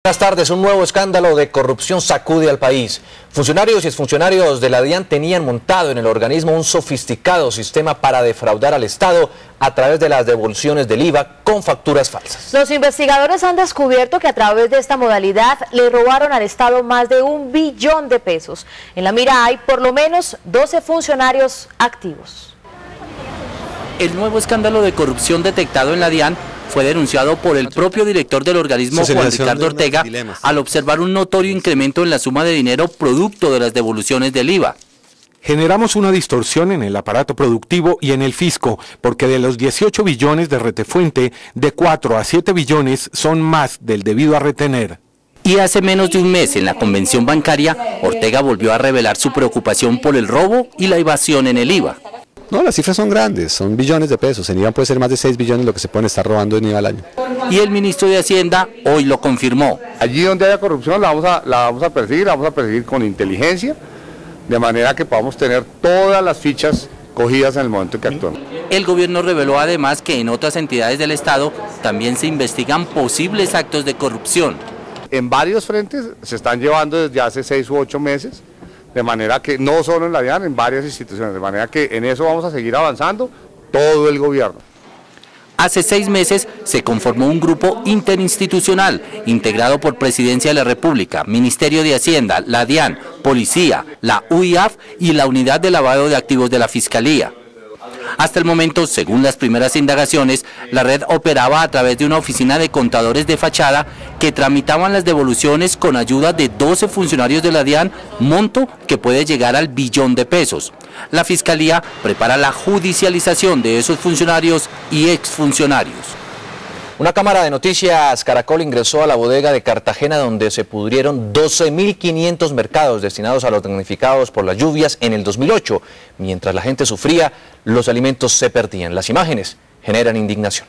Buenas tardes. Un nuevo escándalo de corrupción sacude al país. Funcionarios y exfuncionarios de la DIAN tenían montado en el organismo un sofisticado sistema para defraudar al Estado a través de las devoluciones del IVA con facturas falsas. Los investigadores han descubierto que a través de esta modalidad le robaron al Estado más de 1 billón de pesos. En la mira hay por lo menos 12 funcionarios activos. El nuevo escándalo de corrupción detectado en la DIAN fue denunciado por el propio director del organismo, Juan Ricardo Ortega, al observar un notorio incremento en la suma de dinero producto de las devoluciones del IVA. Generamos una distorsión en el aparato productivo y en el fisco, porque de los 18 billones de retefuente, de 4 a 7 billones son más del debido a retener. Y hace menos de un mes, en la convención bancaria, Ortega volvió a revelar su preocupación por el robo y la evasión en el IVA. No, las cifras son grandes, son billones de pesos. En IVA puede ser más de 6 billones lo que se pueden estar robando en IVA al año. Y el ministro de Hacienda hoy lo confirmó. Allí donde haya corrupción la vamos a perseguir con inteligencia, de manera que podamos tener todas las fichas cogidas en el momento en que actuamos. El gobierno reveló además que en otras entidades del Estado también se investigan posibles actos de corrupción. En varios frentes se están llevando desde hace 6 u 8 meses. De manera que no solo en la DIAN, en varias instituciones, de manera que en eso vamos a seguir avanzando todo el gobierno. Hace 6 meses se conformó un grupo interinstitucional integrado por Presidencia de la República, Ministerio de Hacienda, la DIAN, Policía, la UIAF y la Unidad de Lavado de Activos de la Fiscalía. Hasta el momento, según las primeras indagaciones, la red operaba a través de una oficina de contadores de fachada que tramitaban las devoluciones con ayuda de 12 funcionarios de la DIAN, monto que puede llegar al billón de pesos. La Fiscalía prepara la judicialización de esos funcionarios y exfuncionarios. Una cámara de noticias Caracol ingresó a la bodega de Cartagena donde se pudrieron 12.500 mercados destinados a los damnificados por las lluvias en el 2008. Mientras la gente sufría, los alimentos se perdían. Las imágenes generan indignación.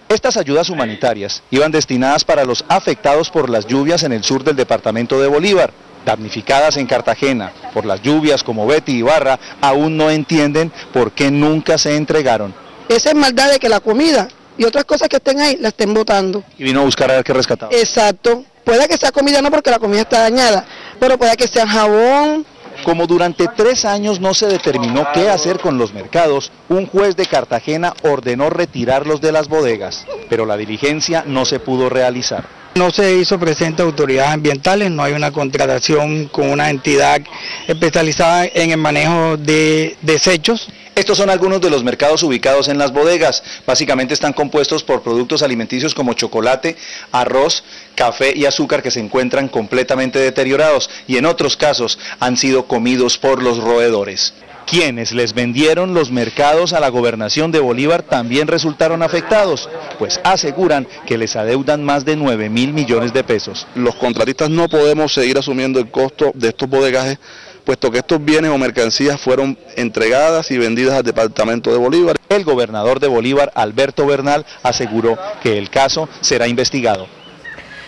Estas ayudas humanitarias iban destinadas para los afectados por las lluvias en el sur del departamento de Bolívar. Damnificadas en Cartagena por las lluvias como Betty y Barra, aún no entienden por qué nunca se entregaron. Esa es maldad de que la comida y otras cosas que estén ahí la estén botando. Y vino a buscar a ver qué rescataba. Exacto. Puede que sea comida, no porque la comida está dañada, pero puede que sea jabón. Como durante 3 años no se determinó qué hacer con los mercados, un juez de Cartagena ordenó retirarlos de las bodegas, pero la diligencia no se pudo realizar. No se hizo presente a autoridades ambientales, no hay una contratación con una entidad especializada en el manejo de desechos. Estos son algunos de los mercados ubicados en las bodegas. Básicamente están compuestos por productos alimenticios como chocolate, arroz, café y azúcar que se encuentran completamente deteriorados y en otros casos han sido comidos por los roedores. Quienes les vendieron los mercados a la gobernación de Bolívar también resultaron afectados, pues aseguran que les adeudan más de 9.000 millones de pesos. Los contratistas no podemos seguir asumiendo el costo de estos bodegajes, puesto que estos bienes o mercancías fueron entregadas y vendidas al departamento de Bolívar. El gobernador de Bolívar, Alberto Bernal, aseguró que el caso será investigado.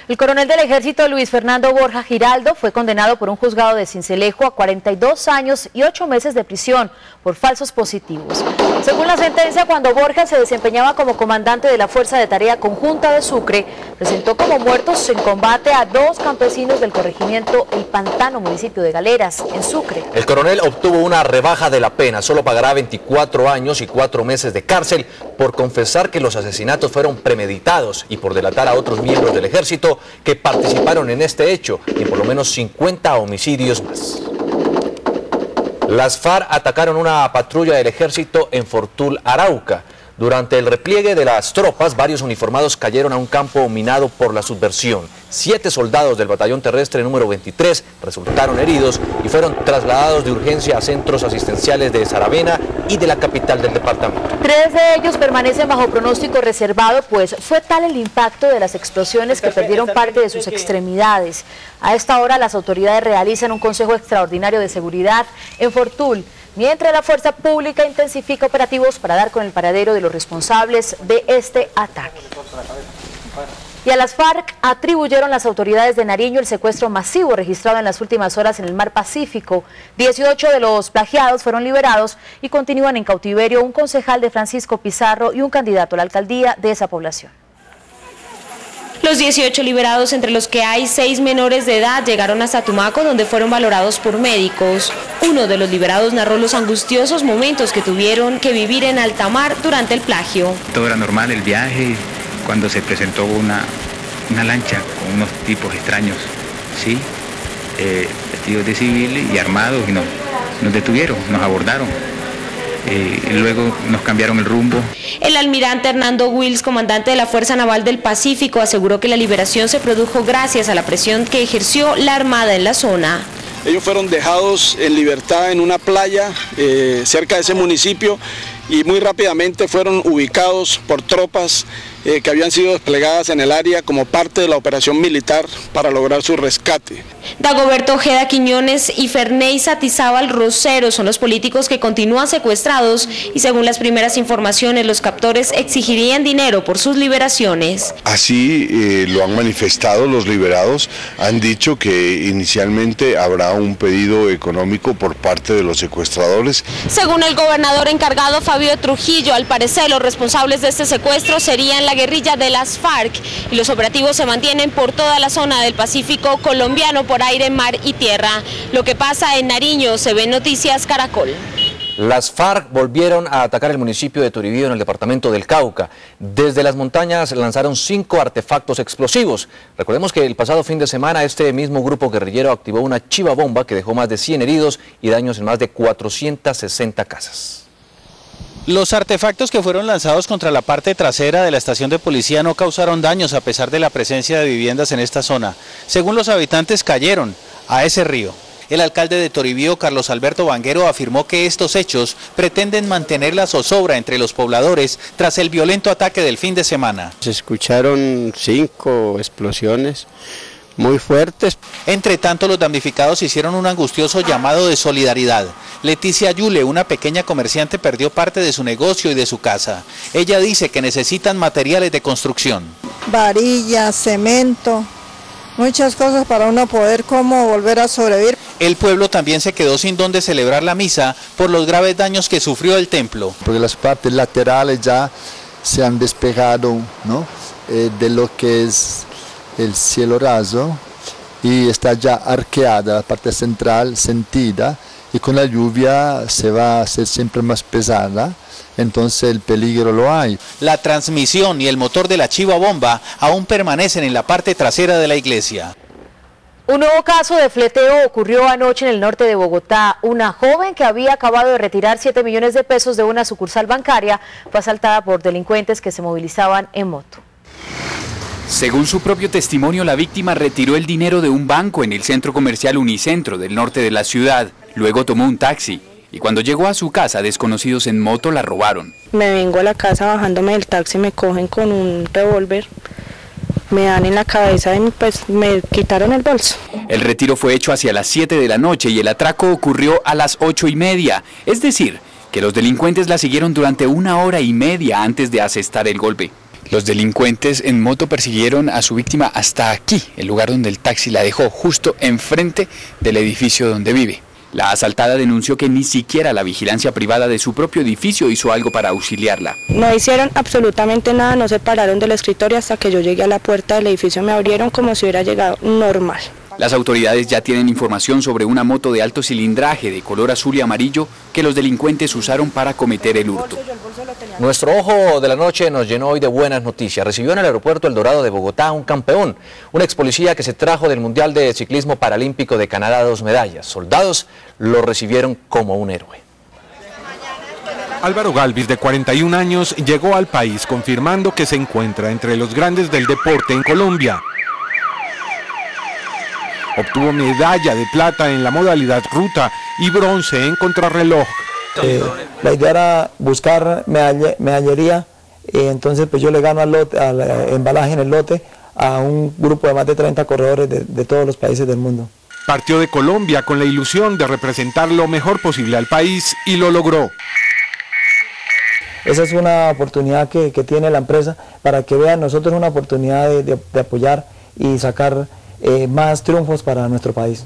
El coronel del Ejército Luis Fernando Borja Giraldo fue condenado por un juzgado de Sincelejo a 42 años y 8 meses de prisión por falsos positivos. Según la sentencia, cuando Borja se desempeñaba como comandante de la Fuerza de Tarea Conjunta de Sucre, presentó como muertos en combate a 2 campesinos del corregimiento El Pantano, municipio de Galeras, en Sucre. El coronel obtuvo una rebaja de la pena, solo pagará 24 años y 4 meses de cárcel por confesar que los asesinatos fueron premeditados y por delatar a otros miembros del ejército que participaron en este hecho y por lo menos 50 homicidios más. Las FARC atacaron una patrulla del ejército en Fortul, Arauca. Durante el repliegue de las tropas, varios uniformados cayeron a un campo minado por la subversión. 7 soldados del batallón terrestre número 23 resultaron heridos y fueron trasladados de urgencia a centros asistenciales de Saravena y de la capital del departamento. 3 de ellos permanecen bajo pronóstico reservado, pues fue tal el impacto de las explosiones que perdieron parte de sus extremidades. A esta hora las autoridades realizan un consejo extraordinario de seguridad en Fortul, mientras la fuerza pública intensifica operativos para dar con el paradero de los responsables de este ataque. Y a las FARC atribuyeron las autoridades de Nariño el secuestro masivo registrado en las últimas horas en el mar Pacífico. 18 de los plagiados fueron liberados y continúan en cautiverio un concejal de Francisco Pizarro y un candidato a la alcaldía de esa población. Los 18 liberados, entre los que hay 6 menores de edad, llegaron hasta Tumaco, donde fueron valorados por médicos. Uno de los liberados narró los angustiosos momentos que tuvieron que vivir en alta mar durante el plagio. Todo era normal, el viaje, cuando se presentó una lancha con unos tipos extraños, ¿sí? Vestidos de civil y armados, y nos detuvieron, nos abordaron. Luego nos cambiaron el rumbo. El almirante Hernando Wills, comandante de la Fuerza Naval del Pacífico, aseguró que la liberación se produjo gracias a la presión que ejerció la Armada en la zona. Ellos fueron dejados en libertad en una playa cerca de ese municipio y muy rápidamente fueron ubicados por tropas que habían sido desplegadas en el área como parte de la operación militar para lograr su rescate. Dagoberto Ojeda Quiñones y Ferney Satizábal Rosero son los políticos que continúan secuestrados y según las primeras informaciones los captores exigirían dinero por sus liberaciones. Así lo han manifestado los liberados, han dicho que inicialmente habrá un pedido económico por parte de los secuestradores. Según el gobernador encargado Fabio Trujillo, al parecer los responsables de este secuestro serían la guerrilla de las FARC y los operativos se mantienen por toda la zona del Pacífico colombiano por aire, mar y tierra. Lo que pasa en Nariño se ve en Noticias Caracol. Las FARC volvieron a atacar el municipio de Turibío en el departamento del Cauca. Desde las montañas lanzaron 5 artefactos explosivos. Recordemos que el pasado fin de semana este mismo grupo guerrillero activó una chiva bomba que dejó más de 100 heridos y daños en más de 460 casas. Los artefactos que fueron lanzados contra la parte trasera de la estación de policía no causaron daños a pesar de la presencia de viviendas en esta zona. Según los habitantes, cayeron a ese río. El alcalde de Toribío, Carlos Alberto Vanguero, afirmó que estos hechos pretenden mantener la zozobra entre los pobladores tras el violento ataque del fin de semana. Se escucharon 5 explosiones muy fuertes. Entre tanto, los damnificados hicieron un angustioso llamado de solidaridad. Leticia Yule, una pequeña comerciante, perdió parte de su negocio y de su casa. Ella dice que necesitan materiales de construcción. Varillas, cemento, muchas cosas para uno poder volver a sobrevivir. El pueblo también se quedó sin dónde celebrar la misa por los graves daños que sufrió el templo. Porque las partes laterales ya se han despegado, ¿no?, de lo que es el cielo raso y está ya arqueada la parte central, sentida, y con la lluvia se va a hacer siempre más pesada, entonces el peligro lo hay. La transmisión y el motor de la chiva bomba aún permanecen en la parte trasera de la iglesia. Un nuevo caso de fleteo ocurrió anoche en el norte de Bogotá. Una joven que había acabado de retirar 7 millones de pesos de una sucursal bancaria fue asaltada por delincuentes que se movilizaban en moto. Según su propio testimonio, la víctima retiró el dinero de un banco en el centro comercial Unicentro del norte de la ciudad. Luego tomó un taxi y cuando llegó a su casa, desconocidos en moto la robaron. Me vengo a la casa bajándome del taxi, me cogen con un revólver, me dan en la cabeza y pues me quitaron el bolso. El retiro fue hecho hacia las 7 de la noche y el atraco ocurrió a las 8:30. Es decir, que los delincuentes la siguieron durante 1 hora y media antes de asestar el golpe. Los delincuentes en moto persiguieron a su víctima hasta aquí, el lugar donde el taxi la dejó, justo enfrente del edificio donde vive. La asaltada denunció que ni siquiera la vigilancia privada de su propio edificio hizo algo para auxiliarla. No hicieron absolutamente nada, no se pararon del escritorio hasta que yo llegué a la puerta del edificio, me abrieron como si hubiera llegado normal. Las autoridades ya tienen información sobre una moto de alto cilindraje de color azul y amarillo que los delincuentes usaron para cometer el hurto. Nuestro ojo de la noche nos llenó hoy de buenas noticias. Recibió en el aeropuerto El Dorado de Bogotá un campeón, un ex policía que se trajo del Mundial de Ciclismo Paralímpico de Canadá 2 medallas. Soldados lo recibieron como un héroe. Álvaro Galvis, de 41 años, llegó al país confirmando que se encuentra entre los grandes del deporte en Colombia. Obtuvo medalla de plata en la modalidad ruta y bronce en contrarreloj. La idea era buscar medallería, entonces pues yo le gano al embalaje en el lote a un grupo de más de 30 corredores de todos los países del mundo. Partió de Colombia con la ilusión de representar lo mejor posible al país y lo logró. Esa es una oportunidad que tiene la empresa para que vean nosotros una oportunidad de apoyar y sacar más triunfos para nuestro país.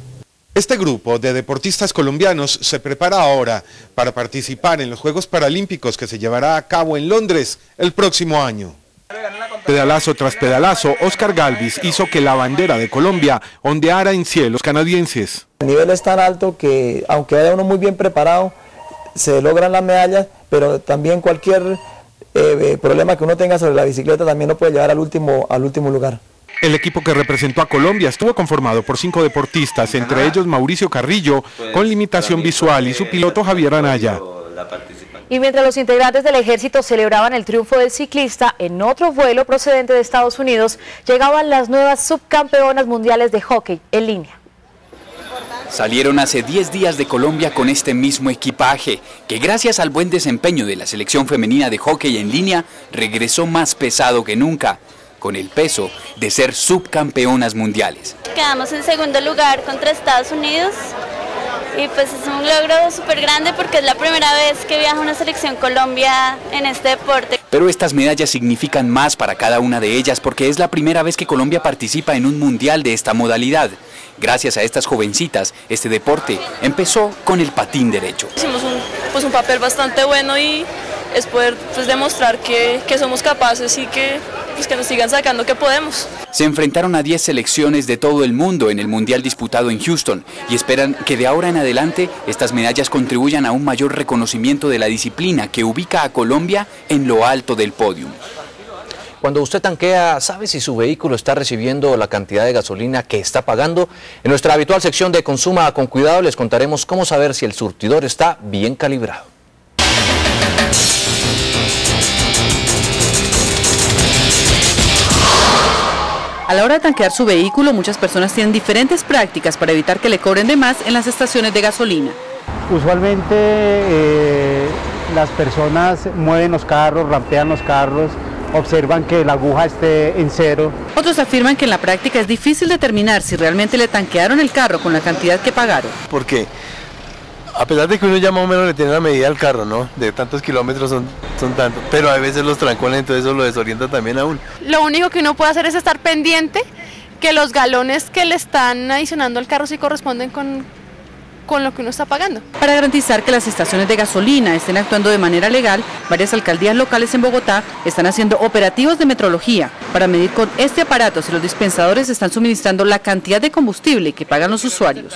Este grupo de deportistas colombianos se prepara ahora para participar en los Juegos Paralímpicos que se llevará a cabo en Londres el próximo año. Pedalazo tras pedalazo, Oscar Galvis hizo que la bandera de Colombia ondeara en cielos canadienses. El nivel es tan alto que, aunque haya uno muy bien preparado, se logran las medallas, pero también cualquier problema que uno tenga sobre la bicicleta también lo puede llevar al último lugar. El equipo que representó a Colombia estuvo conformado por 5 deportistas, entre ellos Mauricio Carrillo, con limitación visual, y su piloto Javier Anaya. Y mientras los integrantes del ejército celebraban el triunfo del ciclista, en otro vuelo procedente de Estados Unidos llegaban las nuevas subcampeonas mundiales de hockey en línea. Salieron hace 10 días de Colombia con este mismo equipaje, que gracias al buen desempeño de la selección femenina de hockey en línea, regresó más pesado que nunca, con el peso de ser subcampeonas mundiales. Quedamos en segundo lugar contra Estados Unidos. Y pues es un logro súper grande porque es la primera vez que viaja una selección Colombia en este deporte. Pero estas medallas significan más para cada una de ellas porque es la primera vez que Colombia participa en un mundial de esta modalidad. Gracias a estas jovencitas, este deporte empezó con el patín derecho. Hicimos un papel bastante bueno y es poder demostrar que somos capaces y que nos sigan sacando que podemos. Se enfrentaron a 10 selecciones de todo el mundo en el mundial disputado en Houston y esperan que de ahora en adelante estas medallas contribuyan a un mayor reconocimiento de la disciplina que ubica a Colombia en lo alto del podio. Cuando usted tanquea, ¿sabe si su vehículo está recibiendo la cantidad de gasolina que está pagando? En nuestra habitual sección de Consuma con Cuidado les contaremos cómo saber si el surtidor está bien calibrado. A la hora de tanquear su vehículo, muchas personas tienen diferentes prácticas para evitar que le cobren de más en las estaciones de gasolina. Usualmente las personas mueven los carros, rampean los carros, observan que la aguja esté en cero. Otros afirman que en la práctica es difícil determinar si realmente le tanquearon el carro con la cantidad que pagaron. ¿Por qué? A pesar de que uno ya más o menos le tiene la medida al carro, ¿no? De tantos kilómetros son tantos, pero a veces los trancones, entonces eso lo desorienta también a uno. Lo único que uno puede hacer es estar pendiente que los galones que le están adicionando al carro sí corresponden con lo que uno está pagando. Para garantizar que las estaciones de gasolina estén actuando de manera legal, varias alcaldías locales en Bogotá están haciendo operativos de metrología para medir con este aparato si los dispensadores están suministrando la cantidad de combustible que pagan los usuarios.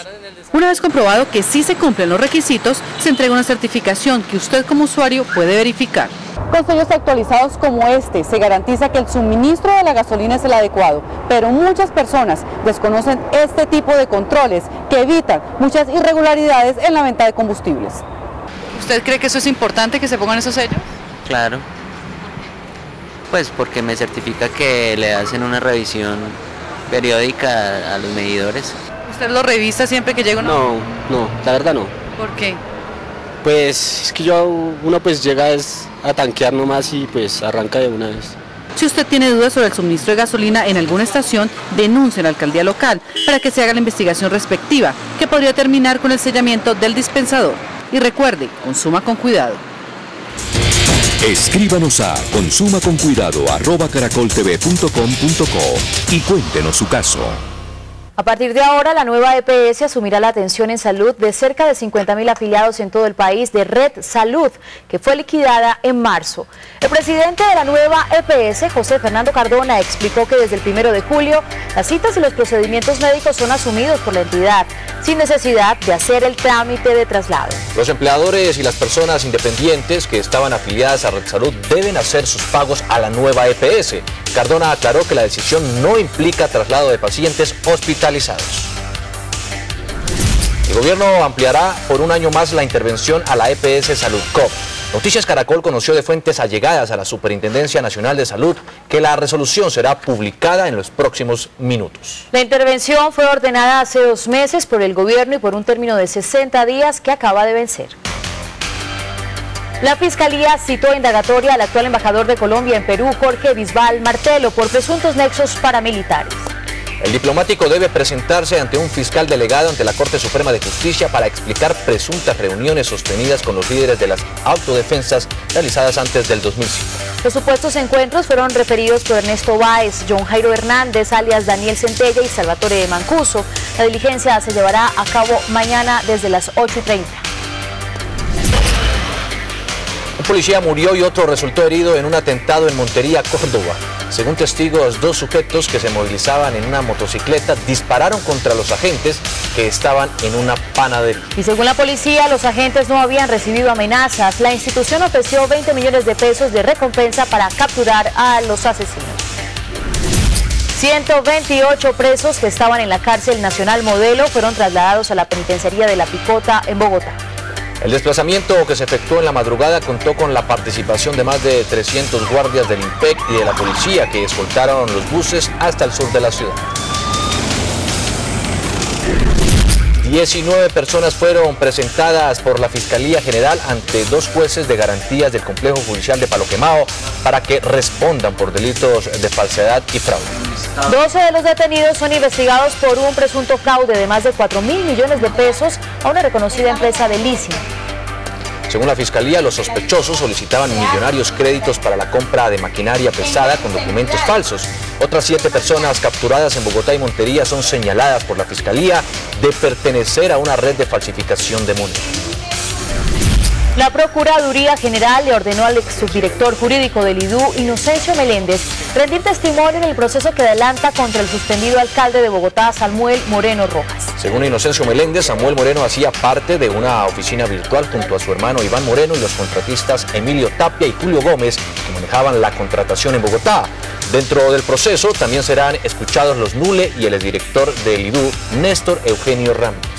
Una vez comprobado que sí se cumplen los requisitos, se entrega una certificación que usted como usuario puede verificar. Con sellos actualizados como este, se garantiza que el suministro de la gasolina es el adecuado, pero muchas personas desconocen este tipo de controles que evitan muchas irregularidades en la venta de combustibles. ¿Usted cree que eso es importante, que se pongan esos sellos? Claro, pues porque me certifica que le hacen una revisión periódica a los medidores. ¿Usted lo revisa siempre que llega uno? No, la verdad no. ¿Por qué? Pues es que uno pues llega a tanquear nomás y pues arranca de una vez. Si usted tiene dudas sobre el suministro de gasolina en alguna estación, denuncie a la alcaldía local para que se haga la investigación respectiva, que podría terminar con el sellamiento del dispensador. Y recuerde, consuma con cuidado. Escríbanos a consumaconcuidado@caracoltv.com.co y cuéntenos su caso. A partir de ahora, la nueva EPS asumirá la atención en salud de cerca de 50.000 afiliados en todo el país de Red Salud, que fue liquidada en marzo. El presidente de la nueva EPS, José Fernando Cardona, explicó que desde el 1 de julio, las citas y los procedimientos médicos son asumidos por la entidad, sin necesidad de hacer el trámite de traslado. Los empleadores y las personas independientes que estaban afiliadas a Red Salud deben hacer sus pagos a la nueva EPS. Cardona aclaró que la decisión no implica traslado de pacientes hospitalizados. El gobierno ampliará por un año más la intervención a la EPS Saludcop. Noticias Caracol conoció de fuentes allegadas a la Superintendencia Nacional de Salud que la resolución será publicada en los próximos minutos. La intervención fue ordenada hace 2 meses por el gobierno y por un término de 60 días que acaba de vencer. La Fiscalía citó a indagatoria al actual embajador de Colombia en Perú, Jorge Bisbal Martelo, por presuntos nexos paramilitares. El diplomático debe presentarse ante un fiscal delegado ante la Corte Suprema de Justicia para explicar presuntas reuniones sostenidas con los líderes de las autodefensas realizadas antes del 2005. Los supuestos encuentros fueron referidos por Ernesto Báez, John Jairo Hernández, alias Daniel Centella y Salvatore Mancuso. La diligencia se llevará a cabo mañana desde las 8:30. Un policía murió y otro resultó herido en un atentado en Montería, Córdoba. Según testigos, 2 sujetos que se movilizaban en una motocicleta dispararon contra los agentes que estaban en una panadería. Y según la policía, los agentes no habían recibido amenazas. La institución ofreció 20 millones de pesos de recompensa para capturar a los asesinos. 128 presos que estaban en la cárcel nacional Modelo fueron trasladados a la penitenciaría de La Picota en Bogotá. El desplazamiento que se efectuó en la madrugada contó con la participación de más de 300 guardias del IMPEC y de la policía que escoltaron los buses hasta el sur de la ciudad. 19 personas fueron presentadas por la Fiscalía General ante 2 jueces de garantías del Complejo Judicial de Palo Quemado para que respondan por delitos de falsedad y fraude. 12 de los detenidos son investigados por un presunto fraude de más de 4.000 millones de pesos a una reconocida empresa de leasing. Según la Fiscalía, los sospechosos solicitaban millonarios créditos para la compra de maquinaria pesada con documentos falsos. Otras 7 personas capturadas en Bogotá y Montería son señaladas por la Fiscalía de pertenecer a una red de falsificación de monedas. La Procuraduría General le ordenó al ex subdirector jurídico del IDU, Inocencio Meléndez, rendir testimonio en el proceso que adelanta contra el suspendido alcalde de Bogotá, Samuel Moreno Rojas. Según Inocencio Meléndez, Samuel Moreno hacía parte de una oficina virtual junto a su hermano Iván Moreno y los contratistas Emilio Tapia y Julio Gómez, que manejaban la contratación en Bogotá. Dentro del proceso también serán escuchados los Nule y el exdirector del IDU, Néstor Eugenio Ramírez.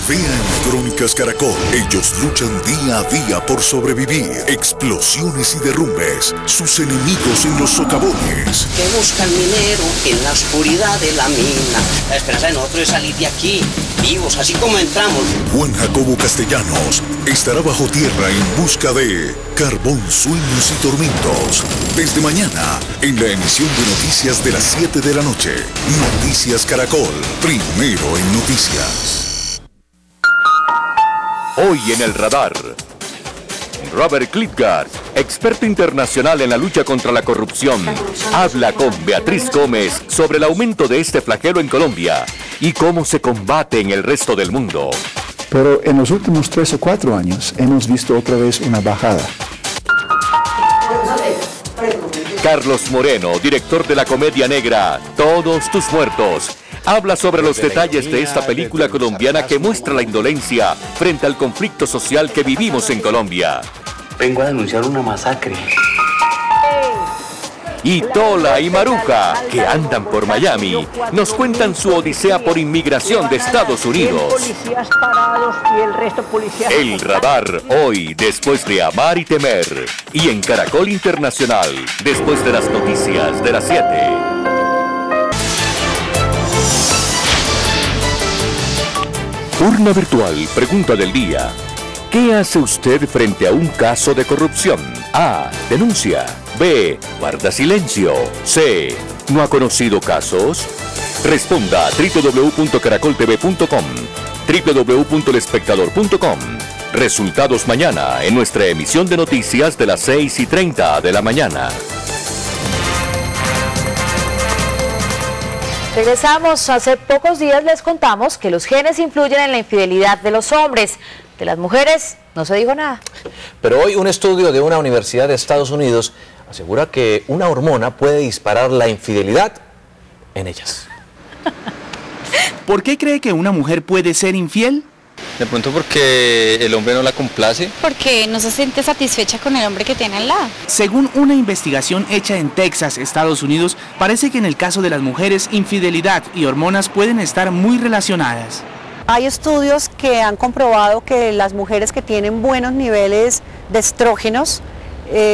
Vean Crónicas Caracol. Ellos luchan día a día por sobrevivir. Explosiones y derrumbes. Sus enemigos en los socavones. Que busca el minero en la oscuridad de la mina. La esperanza de nosotros es salir de aquí, vivos, así como entramos. Juan Jacobo Castellanos estará bajo tierra en busca de carbón, sueños y tormentos. Desde mañana, en la emisión de noticias de las 7 de la noche. Noticias Caracol. Primero en noticias. Hoy en el radar, Robert Klitgard, experto internacional en la lucha contra la corrupción, habla con Beatriz Gómez sobre el aumento de este flagelo en Colombia y cómo se combate en el resto del mundo. Pero en los últimos 3 o 4 años hemos visto otra vez una bajada. Carlos Moreno, director de la comedia negra Todos tus muertos, habla sobre los detalles de esta película colombiana que muestra la indolencia frente al conflicto social que vivimos en Colombia. Vengo a denunciar una masacre. Y Tola y Maruja, que andan por Miami, nos cuentan su odisea por inmigración de Estados Unidos. El radar hoy, después de Amar y Temer. Y en Caracol Internacional, después de las noticias de las 7. Urna virtual, pregunta del día. ¿Qué hace usted frente a un caso de corrupción? A. Denuncia. B. Guarda silencio. C. ¿No ha conocido casos? Responda a www.caracoltv.com, www.elespectador.com. Resultados mañana en nuestra emisión de noticias de las 6:30 de la mañana. Regresamos. Hace pocos días les contamos que los genes influyen en la infidelidad de los hombres. De las mujeres no se dijo nada. Pero hoy un estudio de una universidad de Estados Unidos asegura que una hormona puede disparar la infidelidad en ellas. ¿Por qué cree que una mujer puede ser infiel? De pronto porque el hombre no la complace. Porque no se siente satisfecha con el hombre que tiene al lado. Según una investigación hecha en Texas, Estados Unidos, parece que en el caso de las mujeres, infidelidad y hormonas pueden estar muy relacionadas. Hay estudios que han comprobado que las mujeres que tienen buenos niveles de estrógenos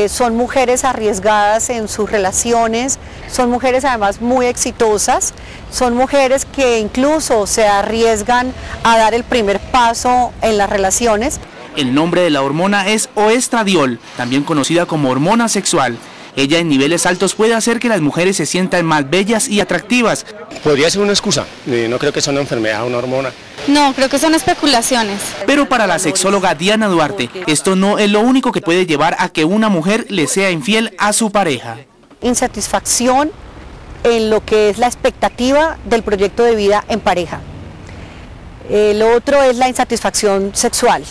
son mujeres arriesgadas en sus relaciones, son mujeres además muy exitosas, son mujeres que incluso se arriesgan a dar el primer paso en las relaciones. El nombre de la hormona es oestradiol, también conocida como hormona sexual. Ella en niveles altos puede hacer que las mujeres se sientan más bellas y atractivas. Podría ser una excusa, no creo que sea una enfermedad, una hormona. No, creo que son especulaciones. Pero para la sexóloga Diana Duarte, esto no es lo único que puede llevar a que una mujer le sea infiel a su pareja. Insatisfacción en lo que es la expectativa del proyecto de vida en pareja. Lo otro es la insatisfacción sexual.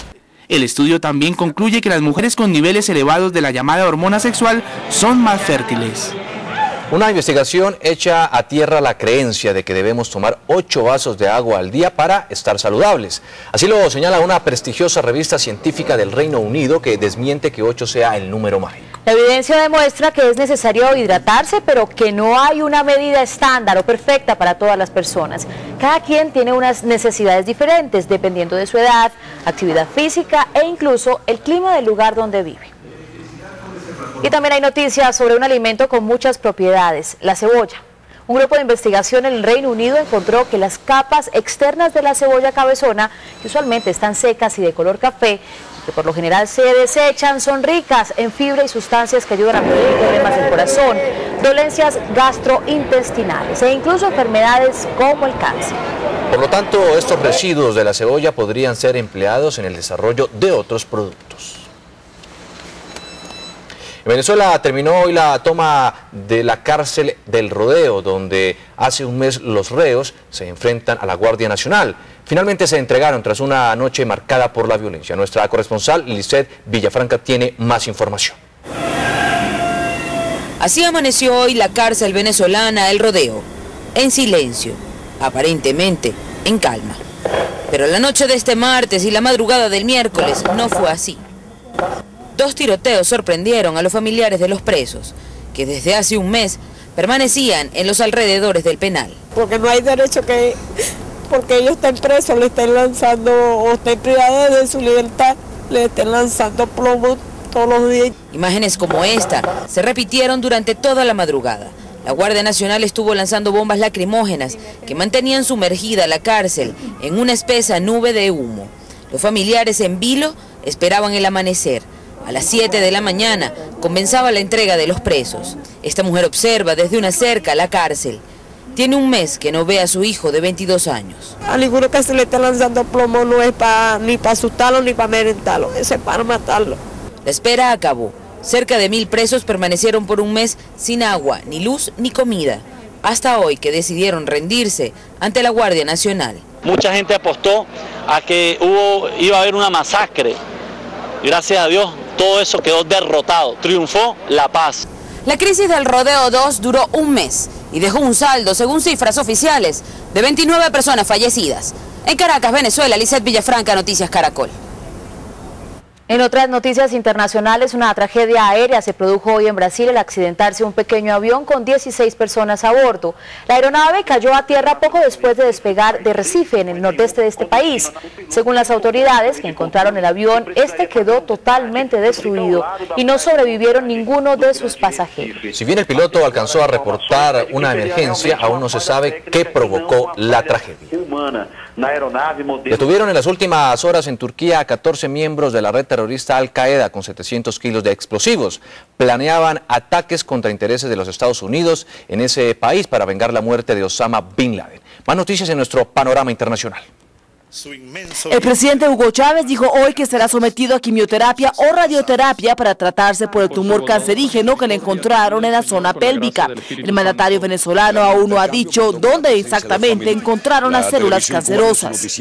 El estudio también concluye que las mujeres con niveles elevados de la llamada hormona sexual son más fértiles. Una investigación echa a tierra la creencia de que debemos tomar 8 vasos de agua al día para estar saludables. Así lo señala una prestigiosa revista científica del Reino Unido que desmiente que 8 sea el número mágico. La evidencia demuestra que es necesario hidratarse, pero que no hay una medida estándar o perfecta para todas las personas. Cada quien tiene unas necesidades diferentes dependiendo de su edad, actividad física e incluso el clima del lugar donde vive. Y también hay noticias sobre un alimento con muchas propiedades, la cebolla. Un grupo de investigación en el Reino Unido encontró que las capas externas de la cebolla cabezona, que usualmente están secas y de color café, que por lo general se desechan, son ricas en fibra y sustancias que ayudan a prevenir problemas del corazón, dolencias gastrointestinales e incluso enfermedades como el cáncer. Por lo tanto, estos residuos de la cebolla podrían ser empleados en el desarrollo de otros productos. En Venezuela terminó hoy la toma de la cárcel del Rodeo, donde hace un mes los reos se enfrentan a la Guardia Nacional. Finalmente se entregaron tras una noche marcada por la violencia. Nuestra corresponsal Lisette Villafranca tiene más información. Así amaneció hoy la cárcel venezolana El Rodeo, en silencio, aparentemente en calma. Pero la noche de este martes y la madrugada del miércoles no fue así. 2 tiroteos sorprendieron a los familiares de los presos, que desde hace un mes permanecían en los alrededores del penal. Porque no hay derecho que, porque ellos estén presos, le estén lanzando, o estén privados de su libertad, le estén lanzando plomo todos los días. Imágenes como esta se repitieron durante toda la madrugada. La Guardia Nacional estuvo lanzando bombas lacrimógenas que mantenían sumergida la cárcel en una espesa nube de humo. Los familiares en vilo esperaban el amanecer. A las 7 de la mañana comenzaba la entrega de los presos. Esta mujer observa desde una cerca la cárcel. Tiene un mes que no ve a su hijo de 22 años. A ninguno que se le esté lanzando plomo no es ni para asustarlo ni para amedrentarlo, es para matarlo. La espera acabó. Cerca de 1000 presos permanecieron por un mes sin agua, ni luz, ni comida. Hasta hoy que decidieron rendirse ante la Guardia Nacional. Mucha gente apostó a que iba a haber una masacre. Gracias a Dios, todo eso quedó derrotado. Triunfó la paz. La crisis del Rodeo 2 duró un mes y dejó un saldo, según cifras oficiales, de 29 personas fallecidas. En Caracas, Venezuela, Lisette Villafranca, Noticias Caracol. En otras noticias internacionales, una tragedia aérea se produjo hoy en Brasil al accidentarse un pequeño avión con 16 personas a bordo. La aeronave cayó a tierra poco después de despegar de Recife, en el nordeste de este país. Según las autoridades que encontraron el avión, este quedó totalmente destruido y no sobrevivieron ninguno de sus pasajeros. Si bien el piloto alcanzó a reportar una emergencia, aún no se sabe qué provocó la tragedia. Detuvieron en las últimas horas en Turquía a 14 miembros de la red terrorista Al-Qaeda con 700 kilos de explosivos. Planeaban ataques contra intereses de los Estados Unidos en ese país para vengar la muerte de Osama Bin Laden. Más noticias en nuestro panorama internacional. El presidente Hugo Chávez dijo hoy que será sometido a quimioterapia o radioterapia para tratarse por el tumor cancerígeno que le encontraron en la zona pélvica. El mandatario venezolano aún no ha dicho dónde exactamente encontraron las células cancerosas.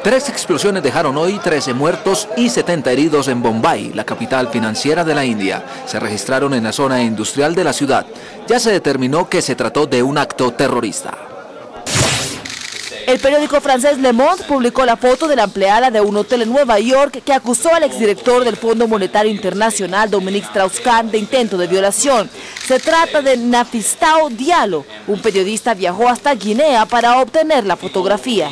3 explosiones dejaron hoy 13 muertos y 70 heridos en Bombay, la capital financiera de la India. Se registraron en la zona industrial de la ciudad. Ya se determinó que se trató de un acto terrorista. El periódico francés Le Monde publicó la foto de la empleada de un hotel en Nueva York que acusó al exdirector del Fondo Monetario Internacional, Dominique Strauss-Kahn, de intento de violación. Se trata de Nafistao Diallo. Un periodista viajó hasta Guinea para obtener la fotografía.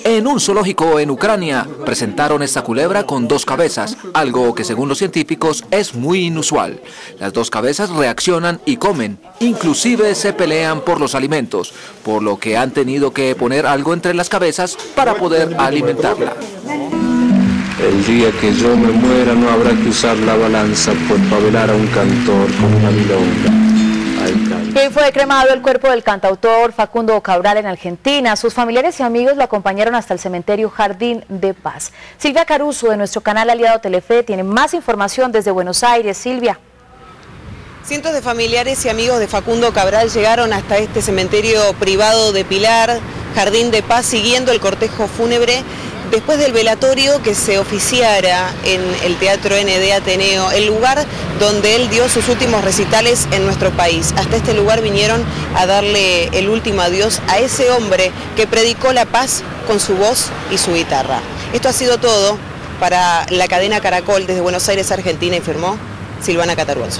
En un zoológico en Ucrania presentaron esta culebra con 2 cabezas, algo que según los científicos es muy inusual. Las 2 cabezas reaccionan y comen, inclusive se pelean por los alimentos, por lo que han tenido que poner algo entre las cabezas para poder alimentarla. El día que yo me muera no habrá que usar la balanza, pues para velar a un cantor con una milonga. Hoy fue cremado el cuerpo del cantautor Facundo Cabral en Argentina. Sus familiares y amigos lo acompañaron hasta el cementerio Jardín de Paz. Silvia Caruso, de nuestro canal aliado Telefe, tiene más información desde Buenos Aires. Silvia. Cientos de familiares y amigos de Facundo Cabral llegaron hasta este cementerio privado de Pilar, Jardín de Paz, siguiendo el cortejo fúnebre después del velatorio que se oficiara en el Teatro ND Ateneo, el lugar donde él dio sus últimos recitales en nuestro país. Hasta este lugar vinieron a darle el último adiós a ese hombre que predicó la paz con su voz y su guitarra. Esto ha sido todo para la cadena Caracol desde Buenos Aires, Argentina, informó Silvana Cataruzzo.